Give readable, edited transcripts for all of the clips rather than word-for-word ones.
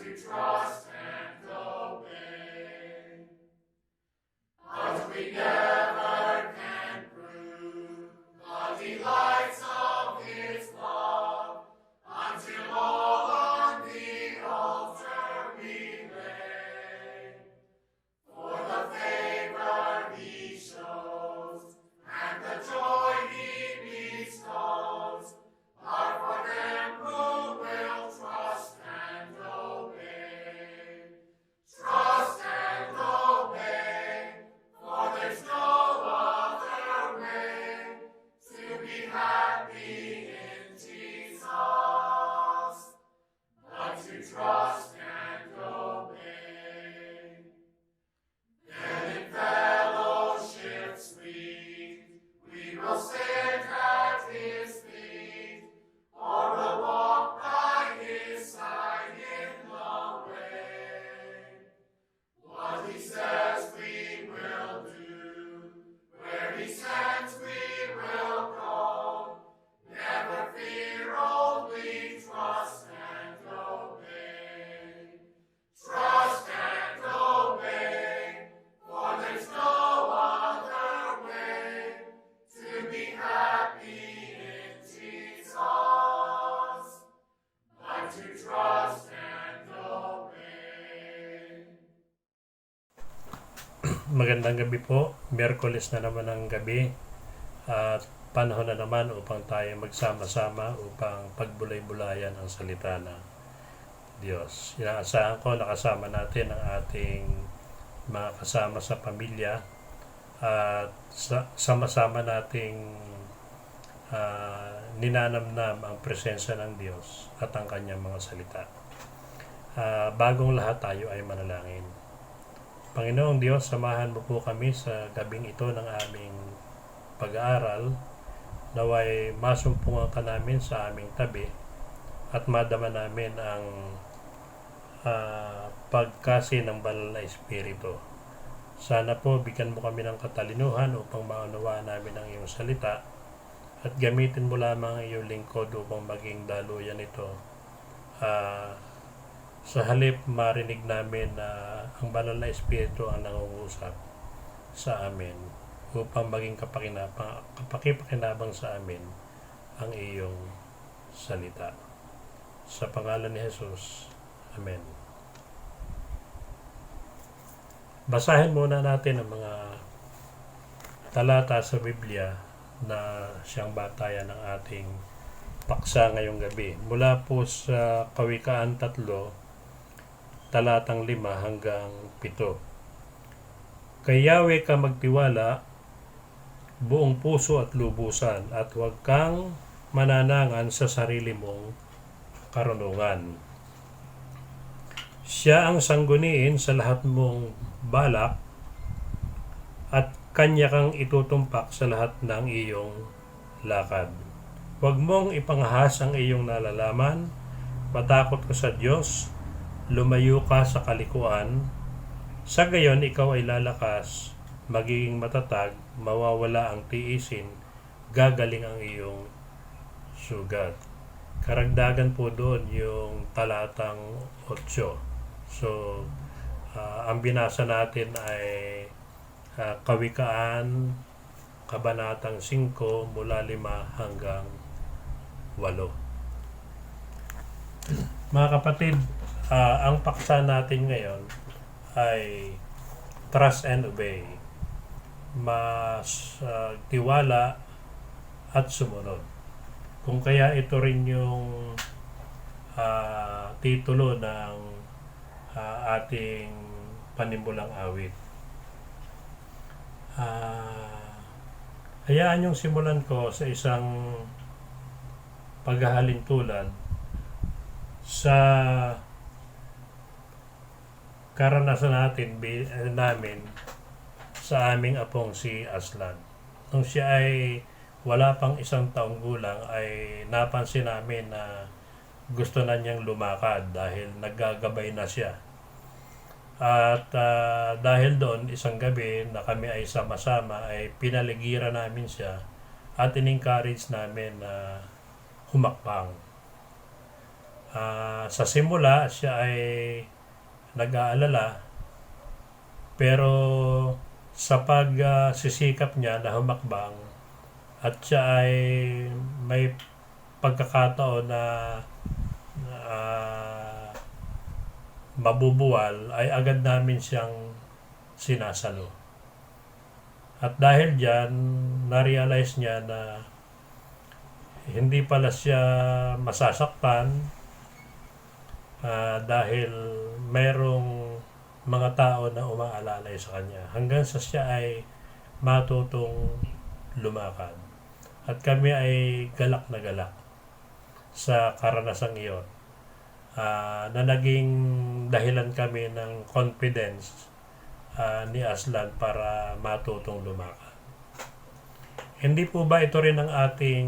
to trust and obey. But we never can prove the delights of His love until all on the altar we lay. For the favor He shows and the joy He bestows are for them who will trust and obey. Trust and obey, for there's no other way to be happy in Jesus but to trust and obey. Then in fellowship sweet we will sit at His feet, or will walk by His side in the way. What He says we will do, where He sends we will go. Never fear, only trust and obey. Trust and obey, for there's no other way to be happy in Jesus but to trust and obey. Magandang gabi po. Miyerkules na naman ang gabi at panahon na naman upang tayo magsama-sama upang pagbulay-bulayan ang salita ng Diyos. Inaasahan ko nakasama natin ang ating mga kasama sa pamilya at sama-sama nating ninanamnam ang presensya ng Diyos at ang kanyang mga salita. Bagong lahat tayo ay manalangin. Panginoong Diyos, samahan mo po kami sa gabing ito ng aming pag-aaral. Naway masumpungan ka namin sa aming tabi at madama namin ang pagkasi ng banal na Espiritu. Sana po bigyan mo kami ng katalinuhan upang maunawaan namin ang iyong salita at gamitin mo lamang ang iyong lingkod upang maging daluyan ito. Sa halip marinig namin na ang banal na Espiritu ang nangungusap sa amin upang maging kapakipakinabang sa amin ang iyong salita. Sa pangalan ni Jesus. Amen. Basahin muna natin ang mga talata sa Biblia na siyang batayan ng ating paksa ngayong gabi. Mula po sa Kawikaan 3, talatang 5 hanggang 7. Kay Yahweh ka magtiwala buong puso at lubusan at huwag kang mananangan sa sarili mong karunungan. Siya ang sangguniin sa lahat mong balak at kanya kang itutumpak sa lahat ng iyong lakad. Huwag mong ipangahas ang iyong nalalaman, matakot ka sa Diyos, lumayo ka sa kalikuan, sa gayon ikaw ay lalakas, magiging matatag, mawawala ang tiisin, gagaling ang iyong sugat. Karagdagan po doon yung talatang 8. So, ang binasa natin ay Kawikaan, Kabanatang 5, mula 5 hanggang 8. Mga kapatid, ang paksa natin ngayon ay trust and obey. Mas tiwala at sumunod. Kung kaya ito rin yung titulo ng ating panimbulang awit. Hayaan yung simulan ko sa isang paghahalin tulad sa karanasan namin sa aming apong si Aslan. Nung siya ay wala pang 1 taong gulang ay napansin namin na gusto na niyang lumakad dahil naggagabay na siya. At dahil doon, isang gabi na kami ay sama-sama ay pinaligiran namin siya at in-encourage namin na humakbang. Sa simula, siya ay nag-aalala, pero sa pagsisikap niya na humakbang at siya ay may pagkakataon na ah, mabubuwal, ay agad namin siyang sinasalo. At dahil dyan, na-realize niya na hindi pala siya masasaktan dahil mayroong mga tao na umaalalay sa kanya hanggang sa siya ay matutong lumakad. At kami ay galak na galak sa karanasang iyon, na naging dahilan kami ng confidence ni Aslan para matutong lumakad. Hindi po ba ito rin ang ating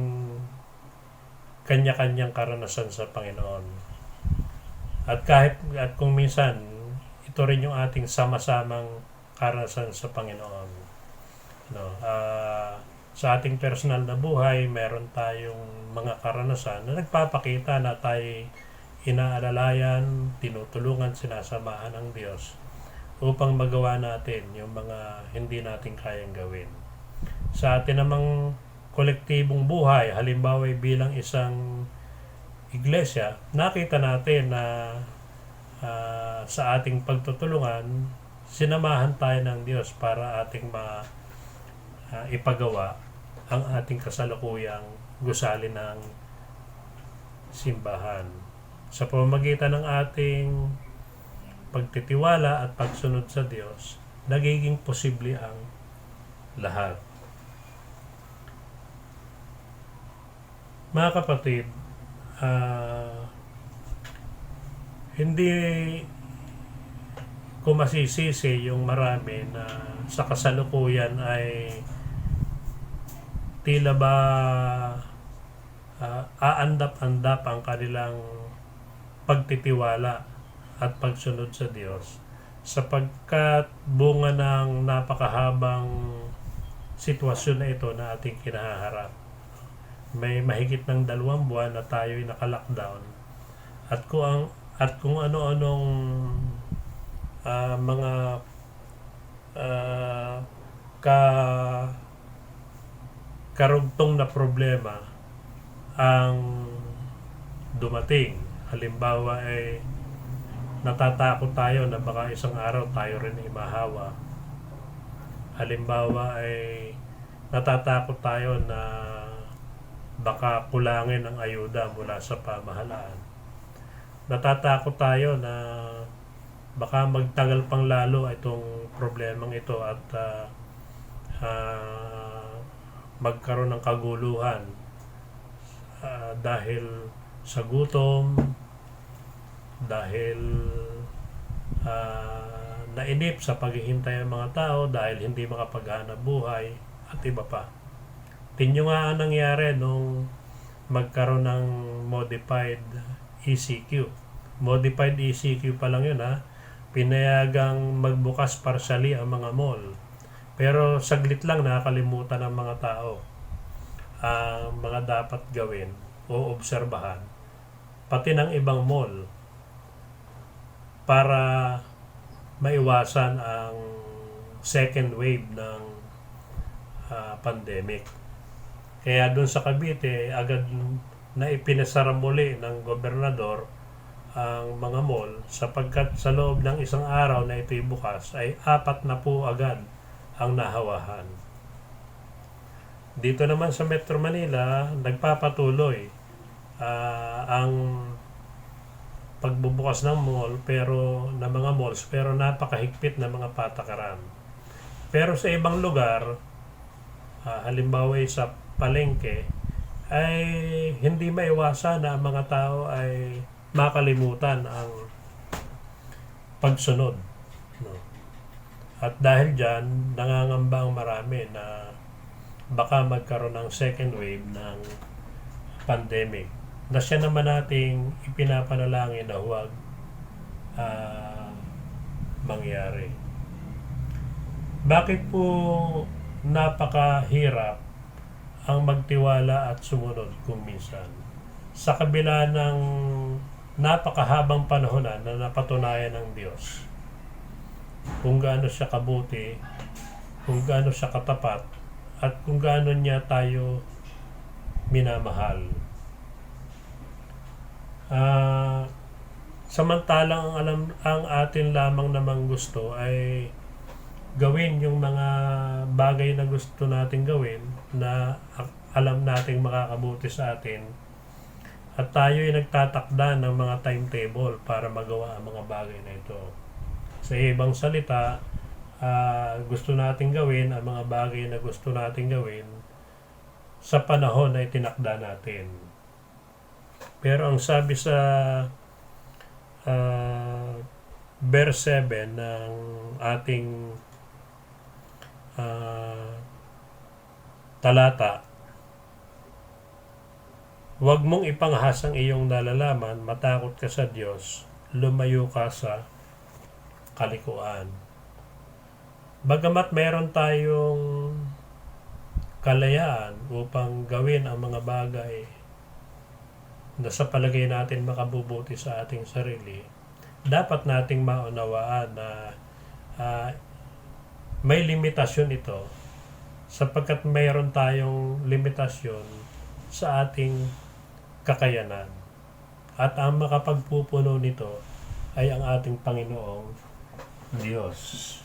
kanya-kanyang karanasan sa Panginoon? At kung minsan, ito rin yung ating sama-samang karanasan sa Panginoon. No, sa ating personal na buhay, meron tayong mga karanasan na nagpapakita na tayo inaalalayan, tinutulungan, sinasamahan ng Diyos upang magawa natin yung mga hindi natin kayang gawin. Sa atin namang kolektibong buhay, halimbawa bilang isang iglesia, nakita natin na sa ating pagtutulungan, sinamahan tayo ng Diyos para ating ipagawa ang ating kasalukuyang gusali ng simbahan. Sa pamamagitan ng ating pagtitiwala at pagsunod sa Diyos, nagiging posible ang lahat. Mga kapatid, hindi ko masisisi yung marami na sa kasalukuyan ay tila ba aandap-andap ang kanilang pagtitiwala at pagsunod sa Diyos, sapagkat bunga ng napakahabang sitwasyon na ito na ating kinaharap. May mahigit ng 2 buwan na tayo'y naka-lockdown at kung ano-anong mga karugtong na problema ang dumating. Halimbawa ay natatakot tayo na baka isang araw tayo rin ay mahawa. Halimbawa ay natatakot tayo na baka kulangin ang ayuda mula sa pamahalaan. Natatakot tayo na baka magtagal pang lalo itong problemang ito at magkaroon ng kaguluhan dahil sa gutom, dahil nainip sa paghihintay ng mga tao, dahil hindi makapaghanap buhay at iba pa. Tingnan nga ang nangyari nung magkaroon ng modified ECQ. Modified ECQ pa lang yun, pinayagang magbukas partially ang mga mall. Pero saglit lang nakakalimutan ng mga tao ang mga dapat gawin o obserbahan, pati ng ibang mall, para maiwasan ang second wave ng pandemic. Kaya doon sa Cavite, agad na ipinasara muli ng gobernador ang mga mall, sapagkat sa loob ng isang araw na ito'y bukas ay 4 na po agad ang nahawahan. Dito naman sa Metro Manila, nagpapatuloy ang pagbubukas ng mga malls, pero napakahigpit na mga patakaran. Pero sa ibang lugar, halimbawa sa palengke, ay hindi maiwasan na ang mga tao ay makalimutan ang pagsunod. No? At dahil dyan, nangangamba ang marami na baka magkaroon ng second wave ng pandemic, na siya naman nating ipinapanalangin na huwag mangyari. Bakit po napakahirap ang magtiwala at sumunod kung minsan? Sa kabila ng napakahabang panahon na napatunayan ng Diyos kung gaano siya kabuti, kung gaano siya katapat, at kung gaano niya tayo minamahal. Samantalang ang atin lamang namang gusto ay gawin yung mga bagay na gusto nating gawin na alam nating makakabuti sa atin, at tayo ay nagtatakda ng mga timetable para magawa ang mga bagay na ito. Sa ibang salita, gusto nating gawin ang mga bagay na gusto nating gawin sa panahon na itinakda natin. Pero ang sabi sa verse 7 ng ating talata, huwag mong ipanghas ang iyong nalalaman, matakot ka sa Diyos, lumayo ka sa kalikuan. Bagamat meron tayong kalayaan upang gawin ang mga bagay na sa palagay natin makabubuti sa ating sarili, dapat nating maunawaan na may limitasyon ito, sapagkat mayroon tayong limitasyon sa ating kakayanan, at ang makapagpupuno nito ay ang ating Panginoong Diyos.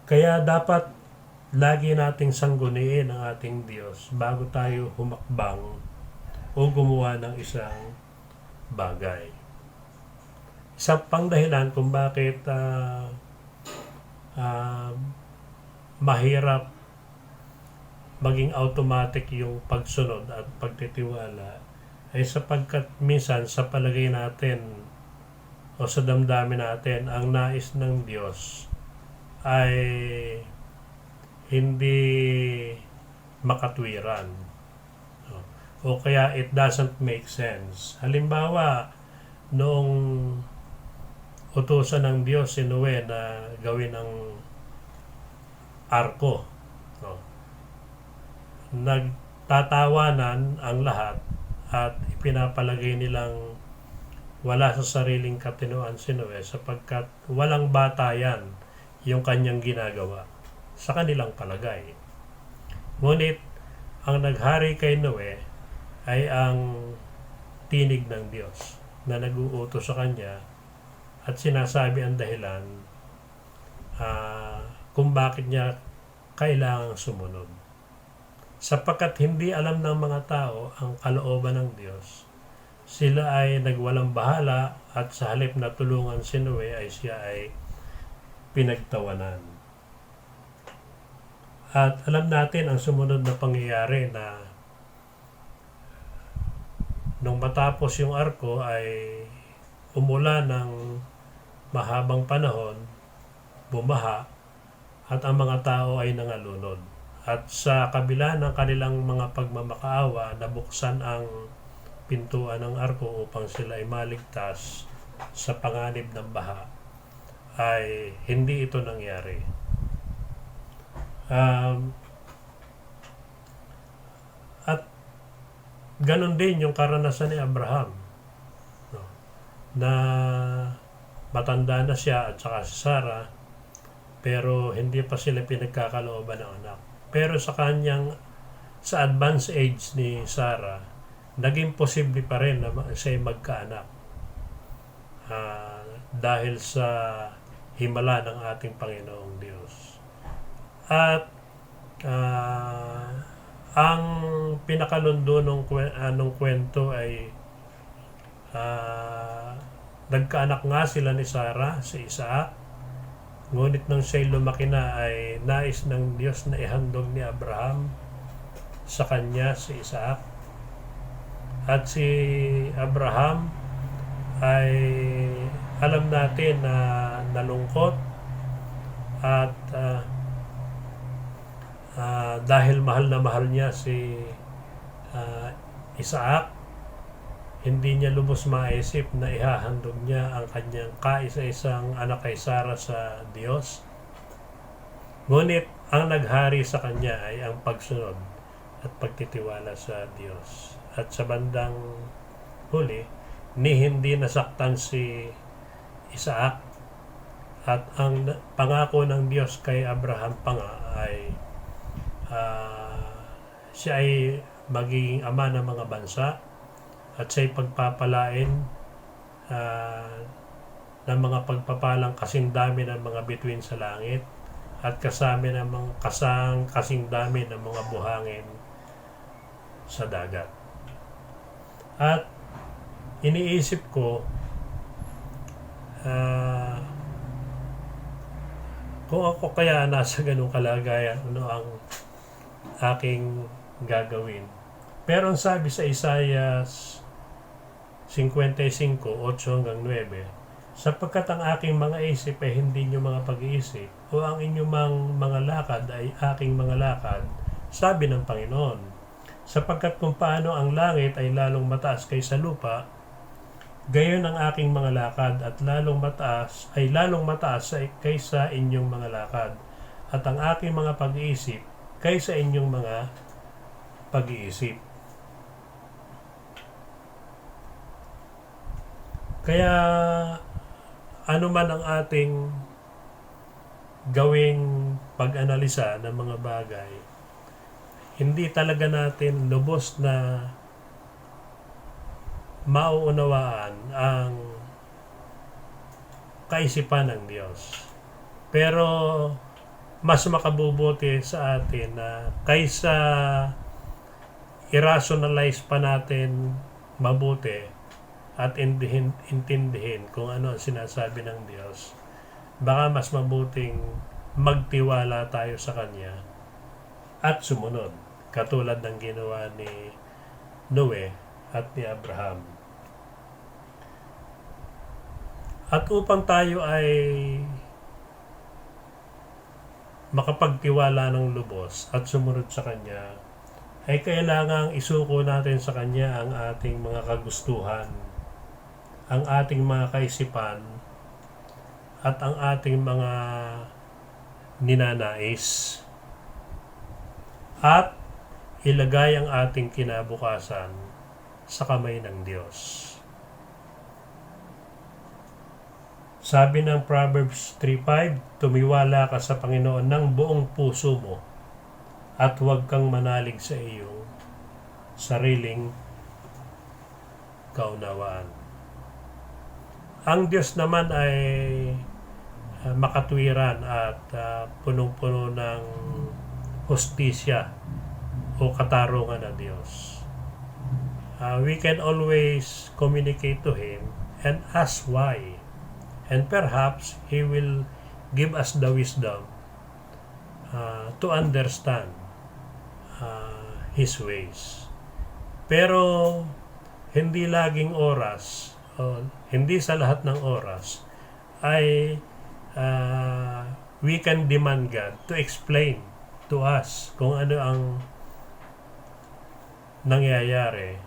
Kaya dapat lagi nating sangguniin ang ating Diyos bago tayo humakbang o gumawa ng isang bagay. Isang pang dahilan kung bakit mahirap maging automatic yung pagsunod at pagtitiwala ay sapagkat minsan sa palagay natin o sa damdamin natin, ang nais ng Diyos ay hindi makatwiran. O kaya it doesn't make sense. Halimbawa, noong utusan ng Diyos si Noe na gawin ang arko, nagtatawanan ang lahat at ipinapalagay nilang wala sa sariling katinoan si Noe sapagkat walang batayan yung kanyang ginagawa sa kanilang palagay. Ngunit ang naghari kay Noe ay ang tinig ng Diyos na nag-uutos sa kanya at sinasabi ang dahilan kung bakit niya kailangang sumunod. Sapagkat hindi alam ng mga tao ang kalooban ng Diyos, sila ay nagwalang bahala at sa halip na tulungan si Noe ay siya ay pinagtawanan. At alam natin ang sumunod na pangyayari na nung matapos yung arko ay umulan ng mahabang panahon, bumaha, at ang mga tao ay nangalunod. At sa kabila ng kanilang mga pagmamakaawa, nabuksan ang pintuan ng arko upang sila ay maligtas sa panganib ng baha, ay hindi ito nangyari. At ganon din yung karanasan ni Abraham, na matanda na siya at saka si Sarah, pero hindi pa sila pinagkakalooban ng anak. Pero sa advanced age ni Sarah, naging posible pa rin na siya magkaanak dahil sa himala ng ating Panginoong Diyos. At ang pinakalundo nung kwento ay nagkaanak nga sila ni Sarah, si Isaac. Ngunit nang siya'y lumaki na ay nais ng Diyos na ihandog ni Abraham sa kanya si Isaac. At si Abraham ay alam natin na nalungkot at dahil mahal na mahal niya si Isaac, hindi niya lubos maisip na ihahandog niya ang kanyang kaisa-isang anak kay Sarah sa Diyos. Ngunit ang naghari sa kanya ay ang pagsunod at pagtitiwala sa Diyos. At sa bandang huli, ni hindi nasaktan si Isaac. At ang pangako ng Diyos kay Abraham pa nga ay siya ay magiging ama ng mga bansa at siya'y pagpapalain ng mga pagpapalang kasing dami ng mga bituin sa langit at kasing dami ng mga buhangin sa dagat. At iniisip ko kung ako kaya nasa ganung kalagayan, ano ang aking gagawin. Pero ang sabi sa Isaiah 55:8-9, sapagkat ang aking mga isip ay hindi nyo mga pag-iisip, o ang inyong mga lakad ay aking mga lakad, sabi ng Panginoon. Sapagkat kung paano ang langit ay lalong mataas kaysa lupa, gayon ang aking mga lakad at lalong mataas kaysa inyong mga lakad, at ang aking mga pag-iisip kaysa inyong mga pag-iisip. Kaya ano man ang ating gawing pag-analisa ng mga bagay, hindi talaga natin lubos na mauunawaan ang kaisipan ng Diyos. Pero mas makabubuti sa atin na kaysa i-rationalize pa natin mabuti at intindihin kung ano ang sinasabi ng Diyos, baka mas mabuting magtiwala tayo sa Kanya at sumunod, katulad ng ginawa ni Noe at ni Abraham. At upang tayo ay makapagtiwala ng lubos at sumunod sa Kanya, ay kailangang isuko natin sa Kanya ang ating mga kagustuhan, ang ating mga kaisipan, at ang ating mga ninanais. At ilagay ang ating kinabukasan sa kamay ng Diyos. Sabi ng Proverbs 3:5, tumiwala ka sa Panginoon ng buong puso mo at huwag kang manalig sa iyong sariling kaunawaan. Ang Diyos naman ay makatwiran at punong-puno ng hustisya o katarungan na Diyos. We can always communicate to Him and ask why. And perhaps He will give us the wisdom to understand His ways. Pero hindi laging oras, hindi sa lahat ng oras ay we can demand God to explain to us kung ano ang nangyayari,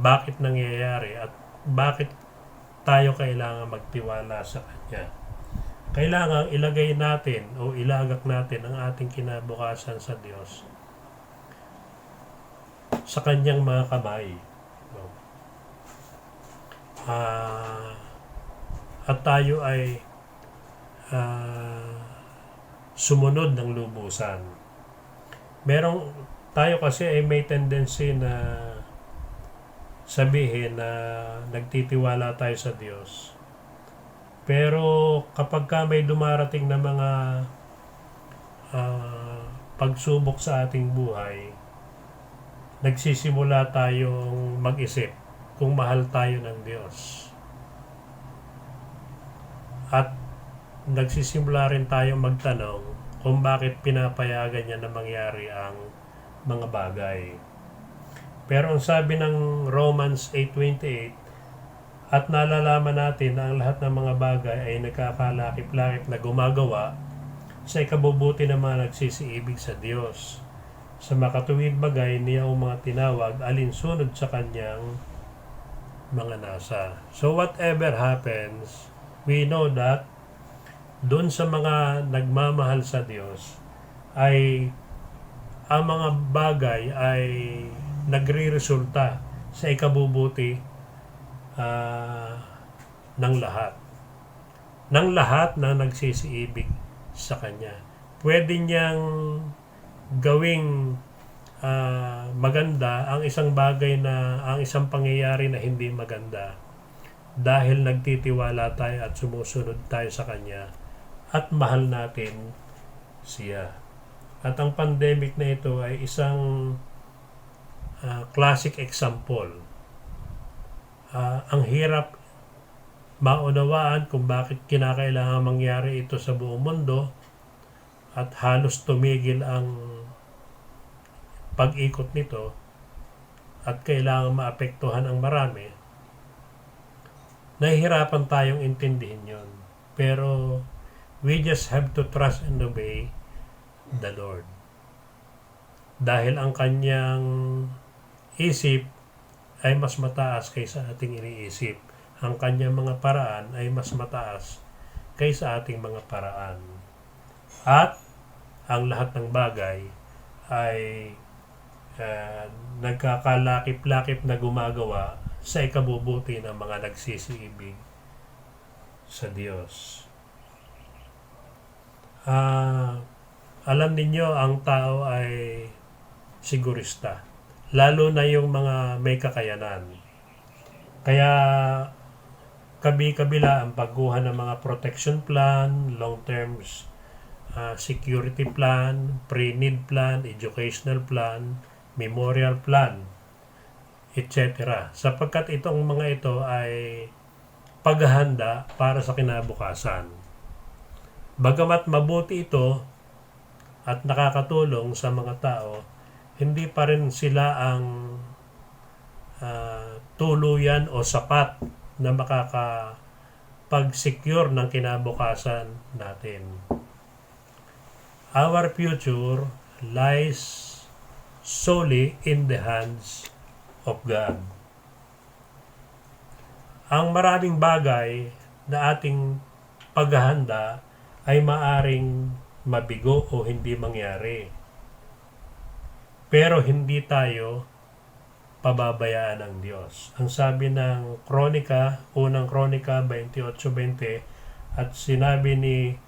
bakit nangyayari, at bakit tayo kailangan magtiwala sa Kanya. Kailangan ilagay natin o ilagak natin ang ating kinabukasan sa Diyos, sa Kanyang mga kamay. At tayo ay sumunod ng lubusan. Tayo kasi ay may tendency na sabihin na nagtitiwala tayo sa Diyos. Pero kapag may dumarating na mga pagsubok sa ating buhay, nagsisimula tayong mag-isip kung mahal tayo ng Diyos. At nagsisimula rin tayong magtanong kung bakit pinapayagan niya na mangyari ang mga bagay. Pero ang sabi ng Romans 8:28, at nalalaman natin na ang lahat ng mga bagay ay nagkakalakip-lakip na gumagawa sa ikabubuti ng mga nagsisiibig sa Diyos, sa makatuwid bagay niya o mga tinawag alinsunod sa Kanyang mga nasa. So whatever happens, we know that doon sa mga nagmamahal sa Diyos ay ang mga bagay ay nagre-resulta sa ikabubuti ah, ng lahat. Ng lahat na nagsisiibig sa Kanya. Pwede niyang gawing maganda ang isang bagay ang isang pangyayari na hindi maganda dahil nagtitiwala tayo at sumusunod tayo sa Kanya at mahal natin siya. At ang pandemic na ito ay isang classic example. Ang hirap maunawaan kung bakit kinakailangan mangyari ito sa buong mundo at halos tumigil ang pag-ikot nito at kailangan maapektuhan ang marami. Nahihirapan tayong intindihin yon. Pero we just have to trust and obey the Lord. Dahil ang Kanyang isip ay mas mataas kaysa ating iniisip. Ang Kanyang mga paraan ay mas mataas kaysa ating mga paraan. At ang lahat ng bagay ay nagkakalakip-lakip na gumagawa sa ikabubuti ng mga nagsisiibig sa Diyos. Alam ninyo, ang tao ay sigurista. Lalo na yung mga may kakayanan. Kaya kabi-kabila ang pagkuha ng mga protection plan, long-term security plan, pre-need plan, educational plan, memorial plan, etc. Sapagkat itong mga ito ay paghahanda para sa kinabukasan. Bagamat mabuti ito at nakakatulong sa mga tao, hindi pa rin sila ang tuluyan o sapat na makakapag-secure ng kinabukasan natin. Our future lies solely in the hands of God. Ang maraming bagay na ating paghahanda ay maaring mabigo o hindi mangyari. Pero hindi tayo pababayaan ng Diyos. Ang sabi ng unang Kronika 28:20, at sinabi ni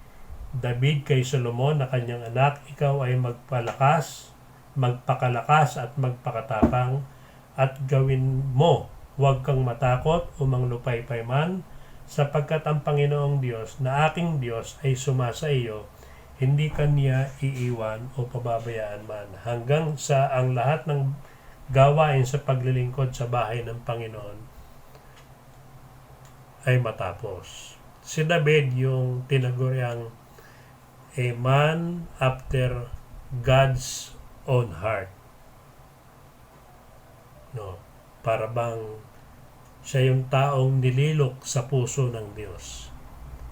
David kay Solomon na kanyang anak, ikaw ay magpakalakas at magpakatapang at gawin mo, huwag kang matakot o manglupaypay man, sapagkat ang Panginoong Diyos na aking Diyos ay sumasa iyo, hindi kanya iiwan o pababayaan man, hanggang sa ang lahat ng gawain sa paglilingkod sa bahay ng Panginoon ay matapos. Si David yung tinaguriang a man after God's own heart. No, para bang siya yung taong nililok sa puso ng Diyos.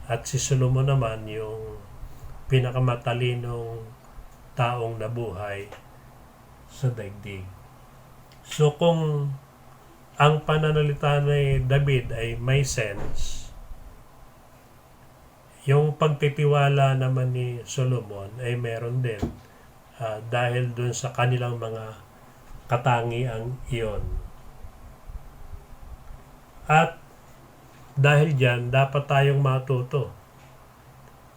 At si Solomon naman yung pinakamatalinong taong nabuhay sa daigdig. So kung ang pananalita ni David ay may sense, yung pagtitiwala naman ni Solomon ay meron din dahil dun sa kanilang mga katangiang iyon. At dahil dyan, dapat tayong matuto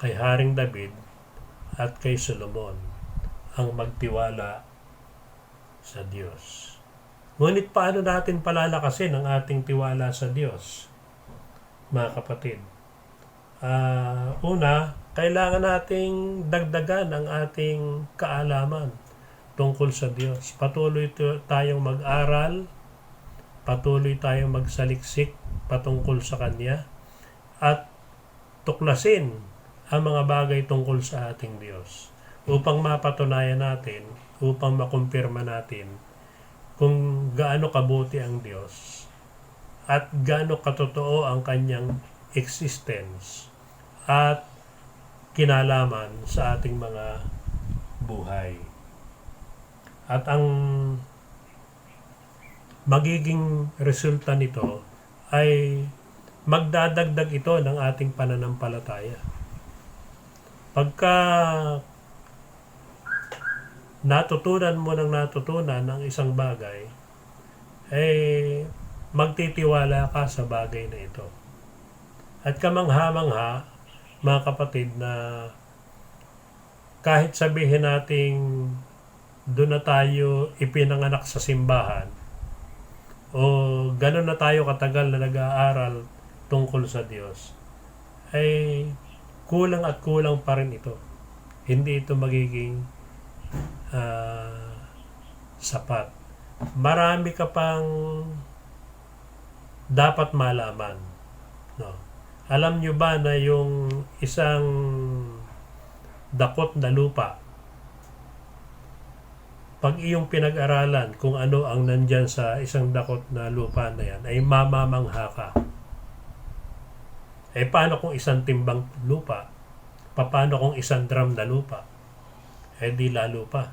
kay Haring David at kay Solomon ang magtiwala sa Diyos. Ngunit paano natin palalakasin ang ating tiwala sa Diyos, mga kapatid? Una, kailangan nating dagdagan ang ating kaalaman tungkol sa Diyos. Patuloy tayong mag-aral, patuloy tayong magsaliksik patungkol sa Kanya, at tuklasin ang mga bagay tungkol sa ating Diyos upang mapatunayan natin, upang makumpirma natin kung gaano kabuti ang Diyos at gaano katotoo ang Kanyang existence at kinalaman sa ating mga buhay. At ang magiging resulta nito ay magdadagdag ito ng ating pananampalataya. Pagka natutunan mo ng natutunan ng isang bagay, magtitiwala ka sa bagay na ito. At kamangha-mangha, mga kapatid, na kahit sabihin nating doon na tayo ipinanganak sa simbahan o gano'n na tayo katagal na nag-aaral tungkol sa Diyos, ay kulang at kulang pa rin ito. Hindi ito magiging sapat. Marami ka pang dapat malaman. No? Alam nyo ba na yung isang dakot na lupa, pag iyong pinag-aralan kung ano ang nandyan sa isang dakot na lupa na yan, ay mamamangha ka. Eh paano kung isang timbang lupa? Paano kung isang drum na lupa? Eh di lalo pa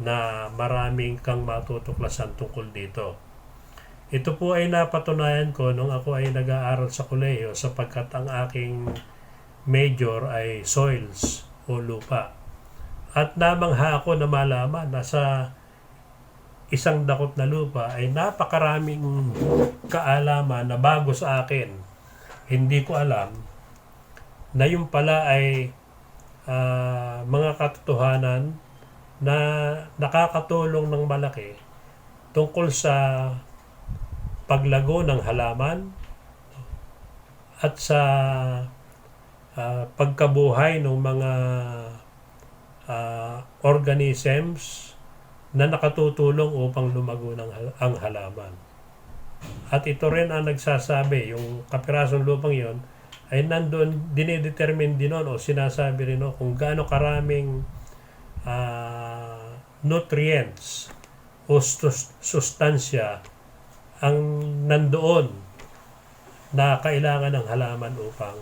na maraming kang matutuklasan tungkol dito. Ito po ay napatunayan ko nung ako ay nag-aaral sa kolehiyo, sapagkat ang aking major ay soils o lupa. At namangha ako na malaman na sa isang dakot na lupa ay napakaraming kaalaman na bago sa akin. Hindi ko alam na yung pala ay mga katotohanan na nakakatulong ng malaki tungkol sa paglago ng halaman at sa pagkabuhay ng mga organisms na nakatutulong upang lumago ang halaman. At ito rin ang nagsasabi, yung kapirasong lupang yon ay nandun, dinedetermine din nun o sinasabi rin kung gaano karaming nutrients o sustansya ang nandoon na kailangan ng halaman upang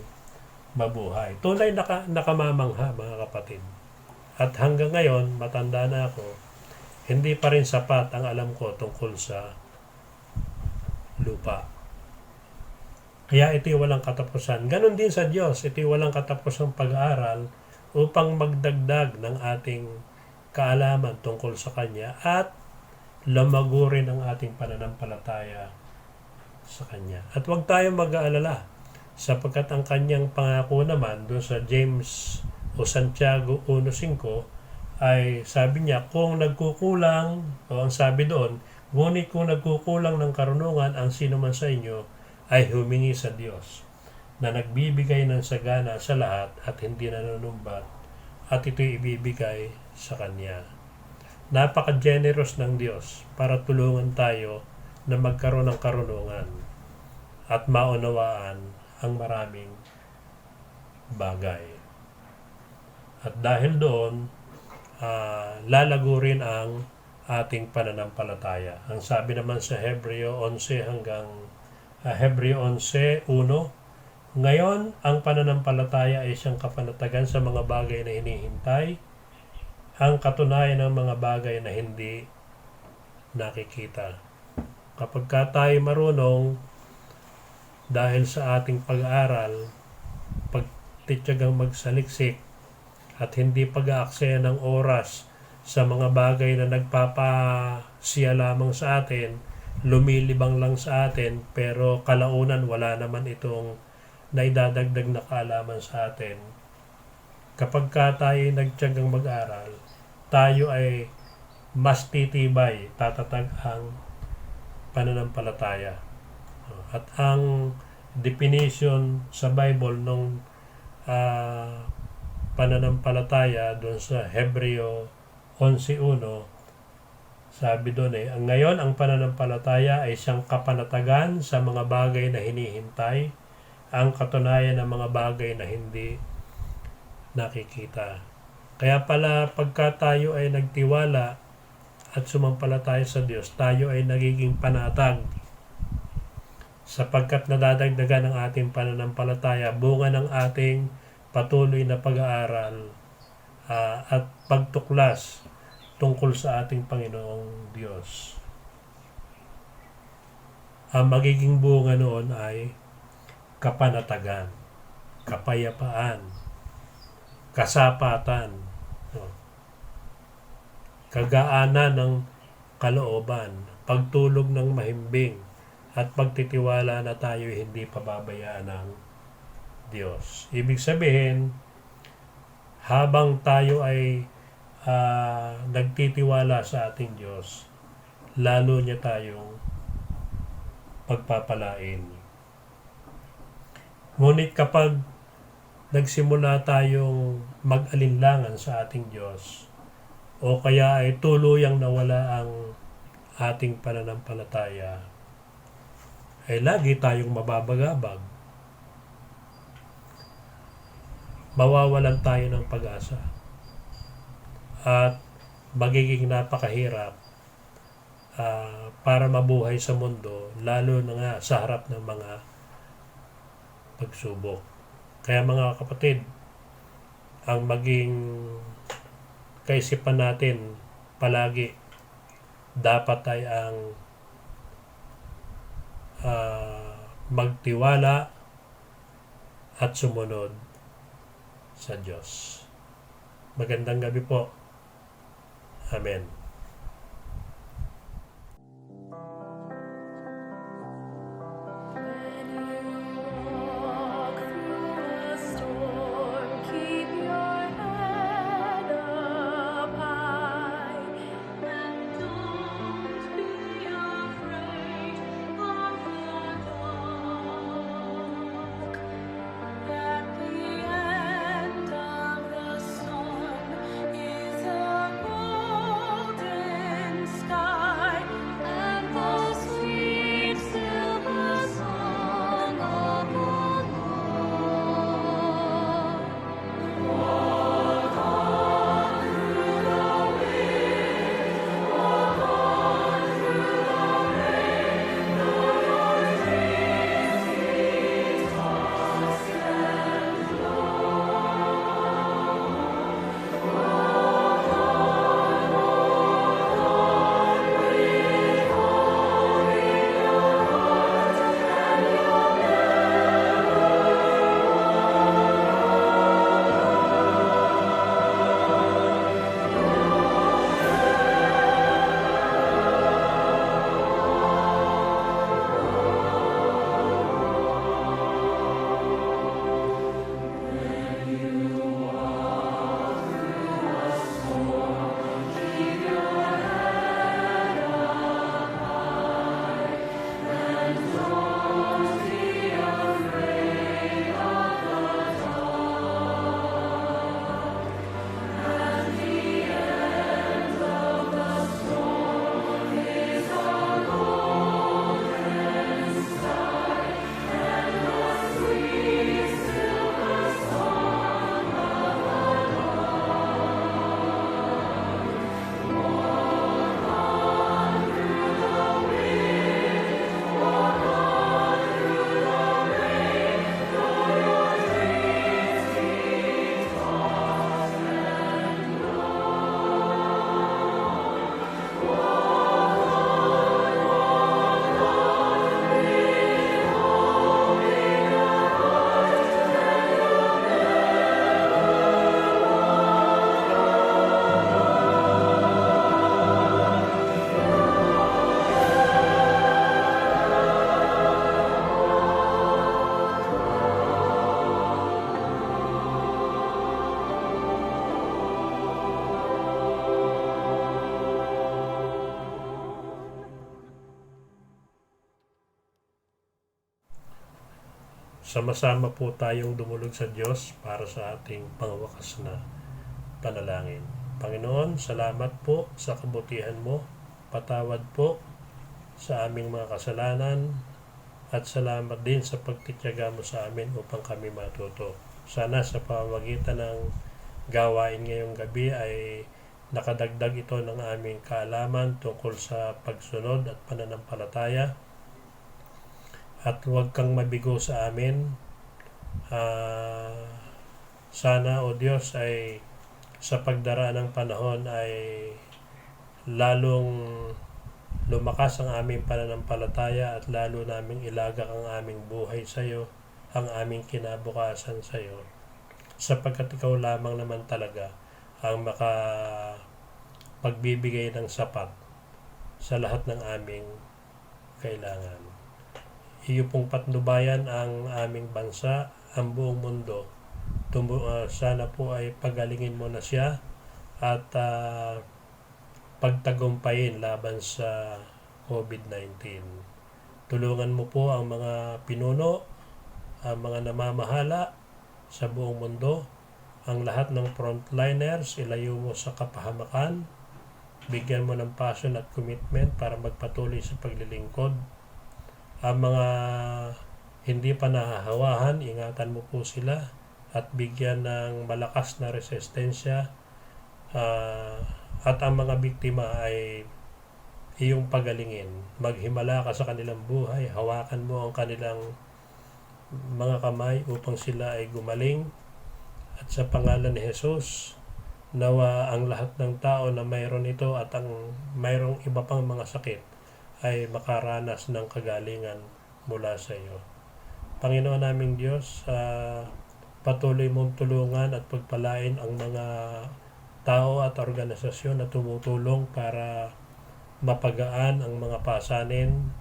mabuhay. Tunay nakamamangha, mga kapatid. At hanggang ngayon, matanda na ako, hindi pa rin sapat ang alam ko tungkol sa lupa. Kaya ito'y walang katapusan. Ganon din sa Diyos, ito'y walang katapusang pag-aaral upang magdagdag ng ating kaalaman tungkol sa Kanya at lumago rin ang ating pananampalataya sa Kanya. At huwag tayong mag-aalala, sapagkat ang Kanyang pangako naman doon sa James o Santiago 1:5 ay sabi niya, kung nagkukulang, o ang sabi doon, ngunit kung nagkukulang ng karunungan ang sino man sa inyo, ay humingi sa Diyos na nagbibigay ng sagana sa lahat at hindi nanunumbat, at ito'y ibibigay sa Kanya. Napaka-generous ng Diyos para tulungan tayo na magkaroon ng karunungan at maunawaan ang maraming bagay. At dahil doon, lalago rin ang ating pananampalataya. Ang sabi naman sa Hebreo 11 hanggang Hebreo 11:1, ngayon ang pananampalataya ay siyang kapanatagan sa mga bagay na hinihintay, ang katunayan ng mga bagay na hindi nakikita. Kapag tayo marunong dahil sa ating pag-aaral, pagtityagang magsaliksik at hindi pag-aaksaya ng oras sa mga bagay na nagpapasiya lamang sa atin, lumilibang lang sa atin, pero kalaunan wala naman itong naidadagdag na kaalaman sa atin. Kapag tayo nagtiyagang mag-aral, tayo ay mas titibay, tatatag ang pananampalataya. At ang definition sa Bible ng pananampalataya doon sa Hebreo 11:1, sabi doon ngayon ang pananampalataya ay siyang kapanatagan sa mga bagay na hinihintay, ang katunayan ng mga bagay na hindi nakikita. Kaya pala pagka tayo ay nagtiwala at sumampalataya sa Diyos, tayo ay nagiging panatag, sapagkat nadadagdagan ang ating pananampalataya, bunga ng ating patuloy na pag-aaral at pagtuklas tungkol sa ating Panginoong Diyos. Ang magiging bunga noon ay kapanatagan, kapayapaan, kasapatan, kagaanan ng kalooban, pagtulog ng mahimbing, at pagtitiwala na tayo hindi pababayaan ng Diyos. Ibig sabihin, habang tayo ay nagtitiwala sa ating Diyos, lalo niya tayong pagpapalain. Ngunit kapag nagsimula tayong mag-alinlangan sa ating Diyos, o kaya ay tuluyang nawala ang ating pananampalataya, ay lagi tayong mababagabag. Mawawalan tayo ng pag-asa. At magiging napakahirap para mabuhay sa mundo, lalo na nga sa harap ng mga pagsubok. Kaya mga kapatid, ang maging kaisipan natin palagi dapat ay ang magtiwala at sumunod sa Diyos. Magandang gabi po. Amen. Sama-sama po tayong dumulog sa Diyos para sa ating pangwakas na panalangin. Panginoon, salamat po sa kabutihan mo. Patawad po sa aming mga kasalanan at salamat din sa pagtitiyaga mo sa amin upang kami matuto. Sana sa pamamagitan ng gawain ngayong gabi ay nakadagdag ito ng aming kaalaman tungkol sa pagsunod at pananampalataya. At huwag kang mabigo sa amin. Sana, O Diyos, ay sa pagdaraan ng panahon ay lalong lumakas ang aming pananampalataya at lalo naming ilagak ang aming buhay sa iyo, ang aming kinabukasan sa iyo, sapagkat ikaw lamang naman talaga ang makapagbibigay ng sapat sa lahat ng aming kailangan. iyo pong patnubayan ang aming bansa, ang buong mundo. Sana po ay pagalingin mo na siya at pagtagumpayin laban sa COVID-19. Tulungan mo po ang mga pinuno, ang mga namamahala sa buong mundo, ang lahat ng frontliners, ilayo mo sa kapahamakan, bigyan mo ng passion at commitment para magpatuloy sa paglilingkod. Ang mga hindi pa nahahawahan, ingatan mo po sila at bigyan ng malakas na resistensya, at ang mga biktima ay iyong pagalingin. Maghimala ka sa kanilang buhay, hawakan mo ang kanilang mga kamay upang sila ay gumaling. At sa pangalan ni Jesus, nawa ang lahat ng tao na mayroon ito at ang mayroong iba pang mga sakit ay makaranas ng kagalingan mula sa iyo. Panginoon naming Diyos, patuloy mong tulungan at pagpalain ang mga tao at organisasyon na tumutulong para mapagaan ang mga pasanin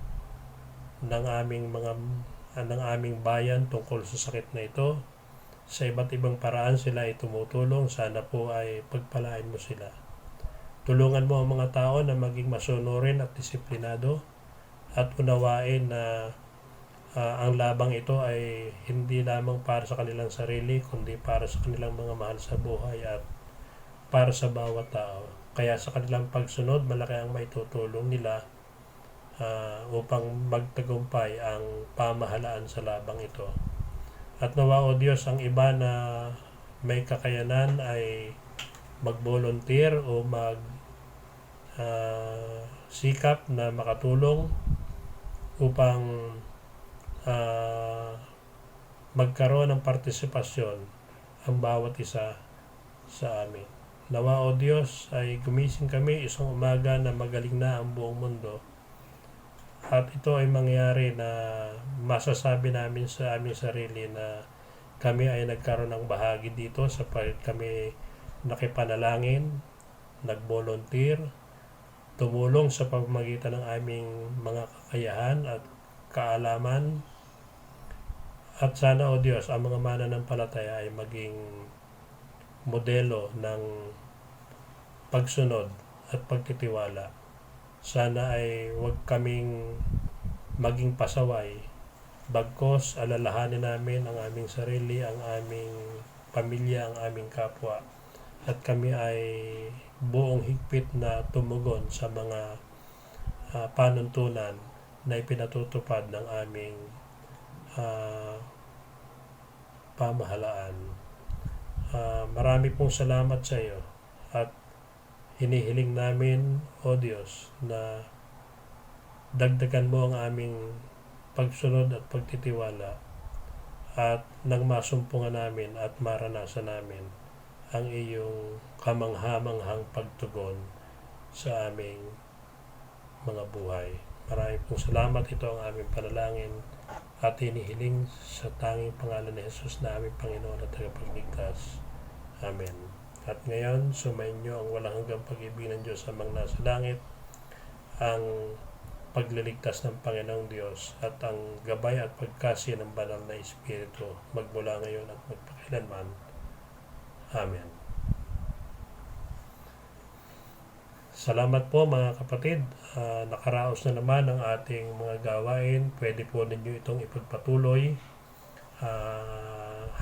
ng aming bayan tungkol sa sakit na ito. Sa iba't ibang paraan sila ay tumutulong. Sana po ay pagpalain mo sila. Tulungan mo ang mga tao na maging masunurin at disiplinado at unawain na ang labang ito ay hindi lamang para sa kanilang sarili, kundi para sa kanilang mga mahal sa buhay at para sa bawat tao. Kaya sa kanilang pagsunod, malaki ang maitutulong nila upang magtagumpay ang pamahalaan sa labang ito. At nawa, O Diyos, ang iba na may kakayanan ay mag-volunteer o sikap na makatulong upang magkaroon ng partisipasyon ang bawat isa sa amin. Nawa, O Diyos, ay gumising kami isang umaga na magaling na ang buong mundo. At ito ay mangyari na masasabi namin sa aming sarili na kami ay nagkaroon ng bahagi dito sapagkat kami nakipanalangin, nag-volunteer, tumulong sa pamamagitan ng aming mga kakayahan at kaalaman. At sana, O Diyos, ang mga mananampalataya ay maging modelo ng pagsunod at pagtitiwala. Sana ay huwag kaming maging pasaway, bagkos alalahanin namin ang aming sarili, ang aming pamilya, ang aming kapwa, at kami ay buong higpit na tumugon sa mga panuntunan na ipinatutupad ng aming pamahalaan. Marami pong salamat sa iyo at hinihiling namin, O Diyos, na dagdagan mo ang aming pagsunod at pagtitiwala at nang masumpungan namin at maranasan namin ang iyong kamangha-manghang pagtugon sa aming mga buhay. Maraming pong salamat. Ito ang aming panalangin at hinihiling sa tanging pangalan ni Jesus na aming Panginoon at Tagapagligtas. Amen. At ngayon, sumayin niyo ang walang hanggang pag-ibig ng Diyos amang nasa langit, ang pagliligtas ng Panginoong Diyos at ang gabay at pagkasiya ng banal na Espiritu magmula ngayon at magpakailanman. Amen. Salamat po mga kapatid. Nakaraos na naman ang ating mga gawain. Pwede po ninyo itong ipagpatuloy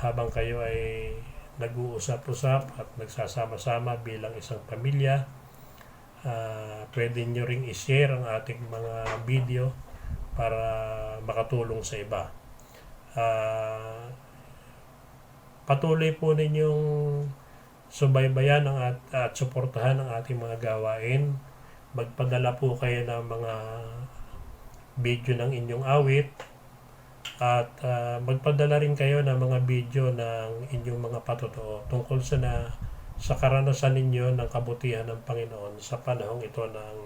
habang kayo ay nag-uusap-usap at nagsasama-sama bilang isang pamilya. Pwede nyo ring i-share ang ating mga video para makatulong sa iba. Patuloy po ninyong subaybayan at suportahan ang ating mga gawain. Magpadala po kayo ng mga video ng inyong awit at magpadala rin kayo ng mga video ng inyong mga patotoo tungkol sa karanasan ninyo ng kabutihan ng Panginoon sa panahong ito ng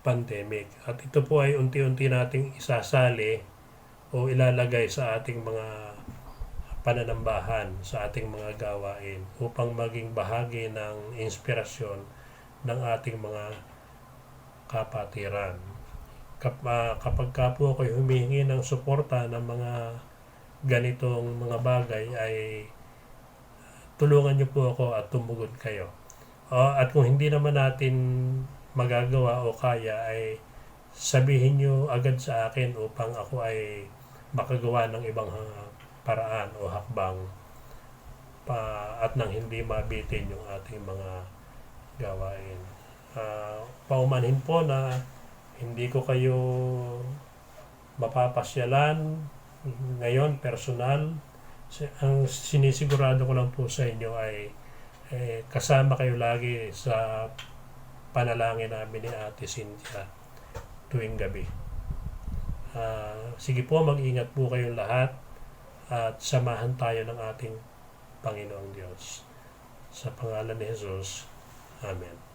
pandemic. At ito po ay unti-unti nating isasali o ilalagay sa ating mga pananambahan, sa ating mga gawain upang maging bahagi ng inspirasyon ng ating mga kapatiran. kapag ka po ako'y humihingi ng suporta ng mga ganitong mga bagay, ay tulungan niyo po ako at tumugon kayo. At kung hindi naman natin magagawa o kaya, ay sabihin niyo agad sa akin upang ako ay makagawa ng ibang paraan o hakbang at nang hindi mabitin yung ating mga gawain. Paumanhin po na hindi ko kayo mapapasyalan ngayon personal. Ang sinisigurado ko lang po sa inyo ay kasama kayo lagi sa panalangin namin ni Ate Cynthia tuwing gabi. Sige po, mag-ingat po kayong lahat at samahan tayo ng ating Panginoong Diyos. Sa pangalan ni Jesus. Amen.